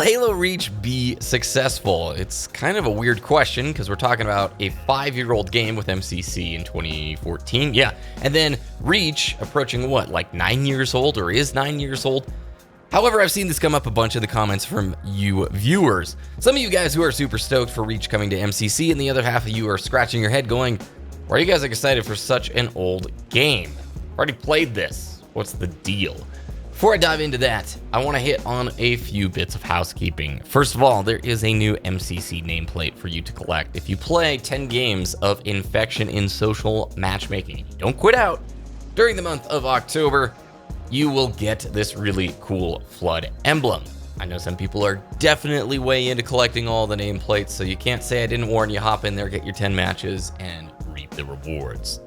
Halo Reach be successful? It's kind of a weird question because we're talking about a 5-year-old game with MCC in 2014. Yeah, and then Reach approaching what, like 9 years old, or is 9 years old? However, I've seen this come up a bunch in the comments from you viewers. Some of you guys who are super stoked for Reach coming to MCC, and the other half of you are scratching your head going, why are you guys excited for such an old game? I've already played this. What's the deal? Before I dive into that, I want to hit on a few bits of housekeeping. First of all, there is a new MCC nameplate for you to collect. If you play 10 games of Infection in Social Matchmaking, don't quit out during the month of October, you will get this really cool Flood emblem. I know some people are definitely way into collecting all the nameplates, so you can't say I didn't warn you. Hop in there, get your 10 matches, and reap the rewards.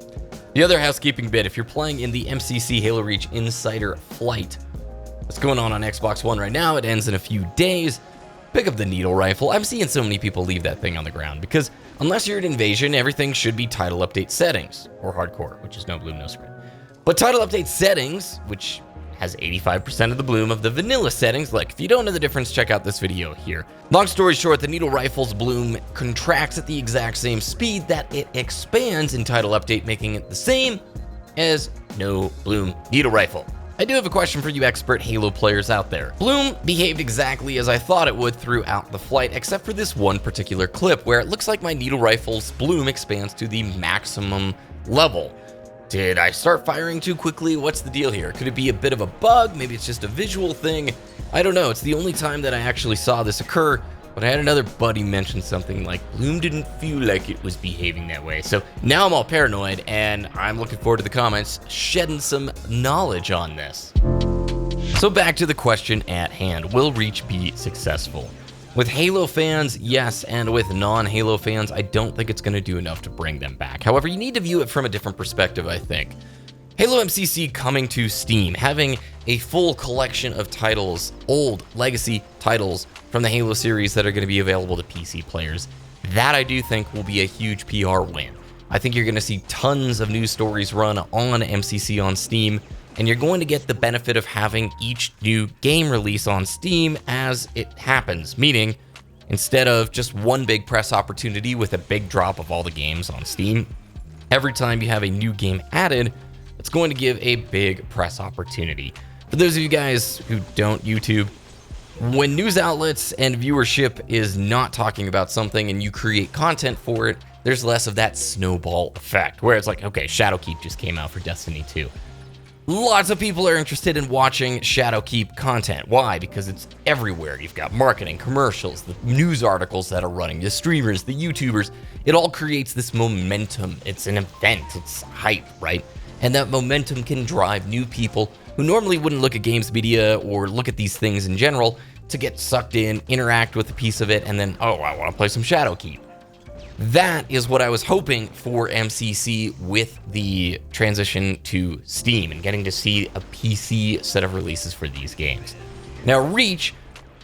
The other housekeeping bit, if you're playing in the MCC Halo Reach Insider Flight, that's going on Xbox One right now, it ends in a few days, pick up the needle rifle. I'm seeing so many people leave that thing on the ground because unless you're at Invasion, everything should be title update settings, or hardcore, which is no bloom, no spread. But title update settings, which has 85% of the bloom of the vanilla settings. Look, if you don't know the difference, check out this video here. Long story short, the needle rifle's bloom contracts at the exact same speed that it expands in title update, making it the same as no bloom needle rifle. I do have a question for you expert Halo players out there. Bloom behaved exactly as I thought it would throughout the flight, except for this one particular clip where it looks like my needle rifle's bloom expands to the maximum level. Did I start firing too quickly? What's the deal here? Could it be a bit of a bug? Maybe it's just a visual thing. I don't know. It's the only time that I actually saw this occur, but I had another buddy mention something like Bloom didn't feel like it was behaving that way. So now I'm all paranoid, and I'm looking forward to the comments shedding some knowledge on this. So back to the question at hand. Will Reach be successful? With Halo fans, yes, and with non-Halo fans, I don't think it's going to do enough to bring them back. However, you need to view it from a different perspective, I think. Halo MCC coming to Steam, having a full collection of titles, old legacy titles from the Halo series that are going to be available to PC players, that I do think will be a huge PR win. I think you're going to see tons of news stories run on MCC on Steam, and you're going to get the benefit of having each new game release on Steam as it happens, meaning instead of just one big press opportunity with a big drop of all the games on Steam, every time you have a new game added, it's going to give a big press opportunity. For those of you guys who don't YouTube, when news outlets and viewership is not talking about something and you create content for it, there's less of that snowball effect, where it's like, okay, Shadowkeep just came out for Destiny 2. Lots of people are interested in watching Shadowkeep content. Why? Because it's everywhere. You've got marketing, commercials, the news articles that are running, the streamers, the YouTubers. It all creates this momentum. It's an event. It's hype, right? And that momentum can drive new people who normally wouldn't look at games media or look at these things in general to get sucked in, interact with a piece of it, and then, oh, I want to play some Shadowkeep. That is what I was hoping for MCC with the transition to Steam and getting to see a PC set of releases for these games. Now, Reach,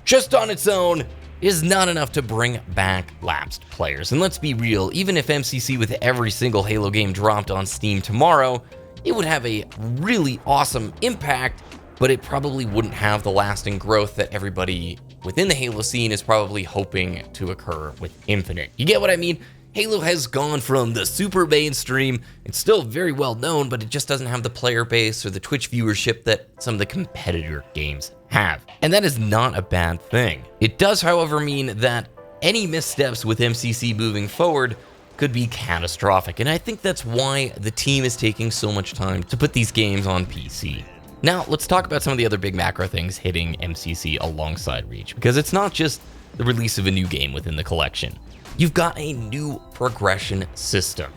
just on its own, is not enough to bring back lapsed players. And let's be real, even if MCC with every single Halo game dropped on Steam tomorrow, it would have a really awesome impact, but it probably wouldn't have the lasting growth that everybody within the Halo scene is probably hoping to occur with Infinite. You get what I mean? Halo has gone from the super mainstream, it's still very well known, but it just doesn't have the player base or the Twitch viewership that some of the competitor games have. And that is not a bad thing. It does, however, mean that any missteps with MCC moving forward could be catastrophic, and I think that's why the team is taking so much time to put these games on PC. Now, let's talk about some of the other big macro things hitting MCC alongside Reach, because it's not just the release of a new game within the collection. You've got a new progression system.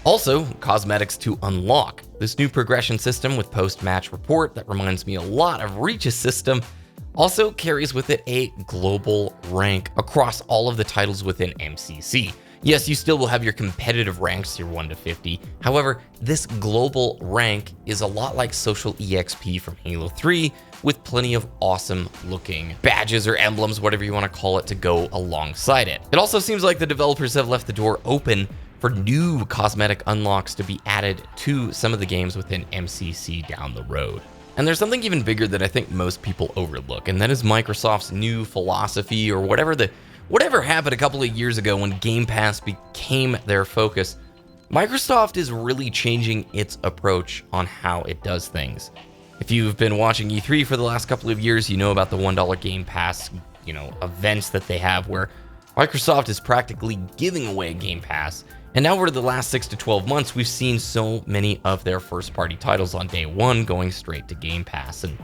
Also, cosmetics to unlock. This new progression system with post-match report that reminds me a lot of Reach's system also carries with it a global rank across all of the titles within MCC. Yes, you still will have your competitive ranks, your 1 to 50. However, this global rank is a lot like Social EXP from Halo 3, with plenty of awesome looking badges or emblems, whatever you want to call it, to go alongside it. It also seems like the developers have left the door open for new cosmetic unlocks to be added to some of the games within MCC down the road. And there's something even bigger that I think most people overlook, and that is Microsoft's new philosophy, or whatever happened a couple of years ago when Game Pass became their focus. Microsoft is really changing its approach on how it does things. If you've been watching E3 for the last couple of years, you know about the $1 Game Pass, events that they have where Microsoft is practically giving away Game Pass. And now over the last 6 to 12 months, we've seen so many of their first-party titles on day one going straight to Game Pass. And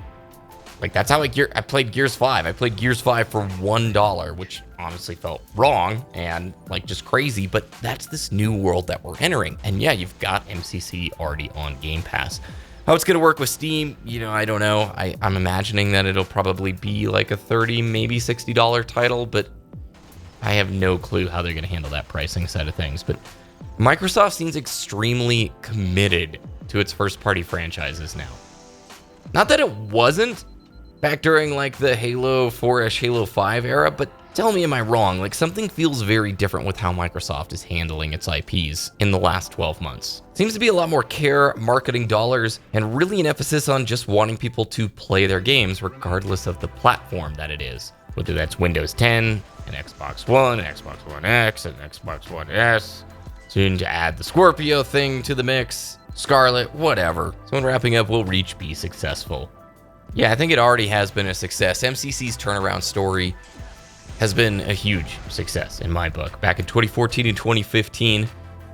that's how I played Gears 5. I played Gears 5 for $1, which honestly felt wrong and just crazy, but that's this new world that we're entering. And yeah, you've got MCC already on Game Pass. How it's going to work with Steam, I don't know. I'm imagining that it'll probably be like a $30, maybe $60 title, but I have no clue how they're going to handle that pricing side of things. But Microsoft seems extremely committed to its first-party franchises now. Not that it wasn't back during the Halo 4-ish, Halo 5 era, but tell me, am I wrong? Something feels very different with how Microsoft is handling its IPs in the last 12 months. Seems to be a lot more care, marketing dollars, and really an emphasis on just wanting people to play their games regardless of the platform that it is. Whether that's Windows 10, and Xbox One, and Xbox One X, and Xbox One S. Soon to add the Scorpio thing to the mix, Scarlet, whatever. So in wrapping up, will Reach be successful? Yeah, I think it already has been a success. MCC's turnaround story has been a huge success in my book. Back in 2014 and 2015,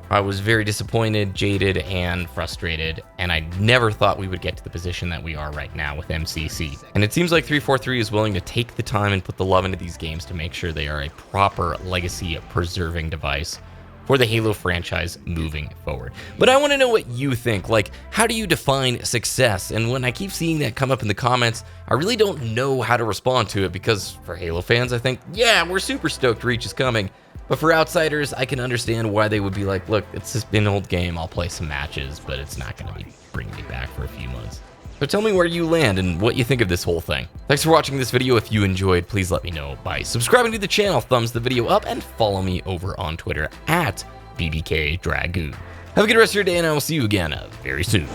I was very disappointed, jaded, and frustrated, and I never thought we would get to the position that we are right now with MCC. And it seems like 343 is willing to take the time and put the love into these games to make sure they are a proper legacy-preserving device for the Halo franchise moving forward. But I want to know what you think. How do you define success? And when I keep seeing that come up in the comments, I really don't know how to respond to it, because for Halo fans, I think, yeah, we're super stoked Reach is coming. But for outsiders, I can understand why they would be like, look, it's just been an old game, I'll play some matches, but it's not going to be bringing me back for a few months. So tell me where you land and what you think of this whole thing. Thanks for watching this video. If you enjoyed, please let me know by subscribing to the channel, thumbs the video up, and follow me over on Twitter at BBKDRAGOON. Have a good rest of your day, and I will see you again very soon.